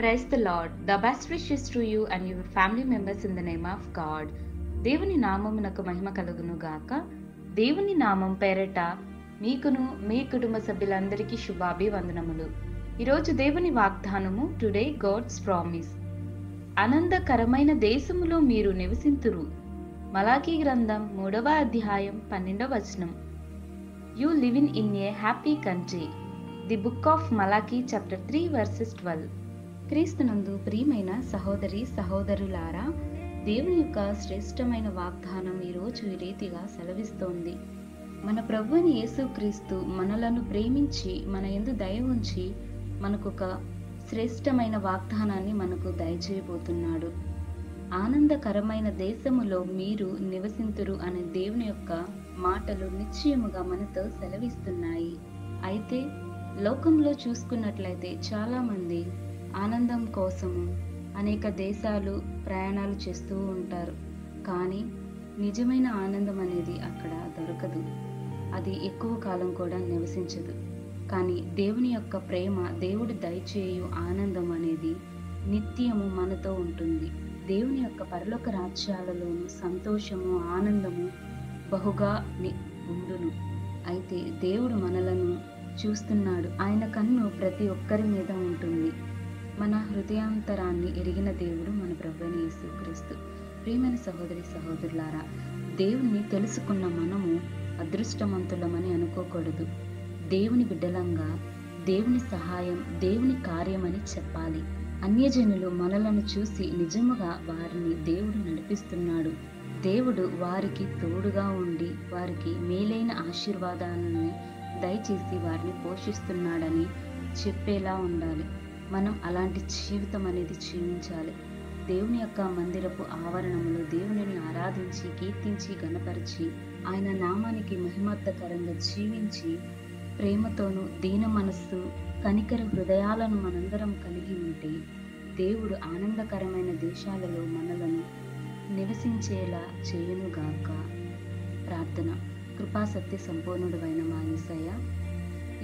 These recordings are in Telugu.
Praise the Lord. The best wishes to you and your family members in the name of God. దేవుని నామమునకు మహిమ కలుగును గాక. దేవుని నామం పేరట మీకును మీ కుటుంబ సభ్యులందరికీ శుభాభివందనములు. ఈరోజు దేవుని వాగ్దానము టుడే గాడ్స్ ప్రామిస్. ఆనందకరమైన దేశములో మీరు నివసింతురు. మలాకీ గ్రంథం 3వ అధ్యాయం 12వ వచనం. You live in a happy country. The book of Malachi chapter 3 verses 12. క్రీస్తునందు ప్రియమైన సహోదరి సహోదరులారా, దేవుని యొక్క శ్రేష్టమైన వాగ్దానం ఈరోజు ఈ రీతిగా సెలవిస్తోంది. మన ప్రభువుని యేసుక్రీస్తు మనలను ప్రేమించి మన యందు దయ ఉంచి మనకొక శ్రేష్టమైన వాగ్దానాన్ని మనకు దయచేయబోతున్నాడు. ఆనందకరమైన దేశములో మీరు నివసింతురు అనే దేవుని యొక్క మాటలు నిశ్చయముగా మనతో సెలవిస్తున్నాయి. అయితే లోకంలో చూసుకున్నట్లయితే చాలా మంది ఆనందం కోసము అనేక దేశాలు ప్రయాణాలు చేస్తూ ఉంటారు. కానీ నిజమైన ఆనందం అనేది అక్కడ దొరకదు. అది ఎక్కువ కాలం కూడా నివసించదు. కానీ దేవుని యొక్క ప్రేమ, దేవుడు దయచేయు ఆనందం అనేది నిత్యము మనతో ఉంటుంది. దేవుని యొక్క పరలోక రాజ్యాలలోను సంతోషము, ఆనందము బహుగా ఉండును. అయితే దేవుడు మనలను చూస్తున్నాడు. ఆయన కన్ను ప్రతి ఒక్కరి మీద ఉంటుంది. మన హృదయాంతరాన్ని ఎరిగిన దేవుడు మన ప్రభువైన యేసుక్రీస్తు. ప్రియమైన సహోదరి సహోదరులారా, దేవుని తెలుసుకున్న మనము అదృష్టవంతులమని అనుకోకూడదు. దేవుని బిడ్డలంగా దేవుని సహాయం, దేవుని కార్యమని చెప్పాలి. అన్యజనులు మనలను చూసి నిజముగా వారిని దేవుడు నడిపిస్తున్నాడు. దేవుడు వారికి తోడుగా ఉండి వారికి మేలైన ఆశీర్వాదాలను దయచేసి వారిని పోషిస్తున్నాడని చెప్పేలా ఉండాలి. మనం అలాంటి జీవితం అనేది జీవించాలి. దేవుని యొక్క మందిరపు ఆవరణములో దేవునిని ఆరాధించి, కీర్తించి, గణపరిచి ఆయన నామానికి మహిమార్థకరంగా జీవించి ప్రేమతోనూ దీన మనస్సు, కనికర హృదయాలను మనందరం కలిగి ఉంటే దేవుడు ఆనందకరమైన దేశాలలో మనలను నివసించేలా చేయునుగాక. ప్రార్థన. కృపా సత్య సంపూర్ణుడైన మా యేసయ్య,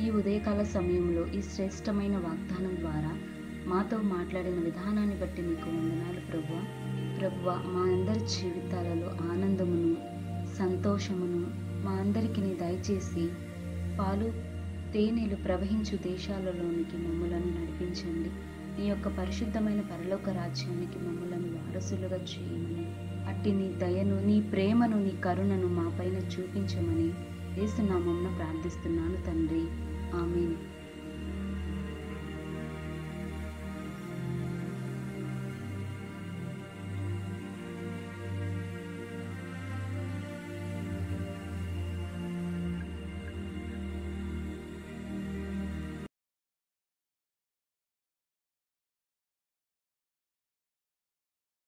ఈ ఉదయకాల సమయంలో ఈ శ్రేష్టమైన వాగ్దానం ద్వారా మాతో మాట్లాడిన విధానాన్ని బట్టి నీకు వందనాలు ప్రభువా. ప్రభువా, మా అందరి జీవితాలలో ఆనందమును, సంతోషమును మా అందరికీ నీ దయచేసి పాలు తేనెలు ప్రవహించు దేశాలలోనికి మమ్మలను నడిపించండి. నీ యొక్క పరిశుద్ధమైన పరలోక రాజ్యానికి మమ్మలను వారసులుగా చేయమని, అట్టి నీ దయను, నీ ప్రేమను, నీ కరుణను మా పైన చూపించమని యేసు నామమున ప్రార్థిస్తున్నాను తండ్రి. ఆమేన్.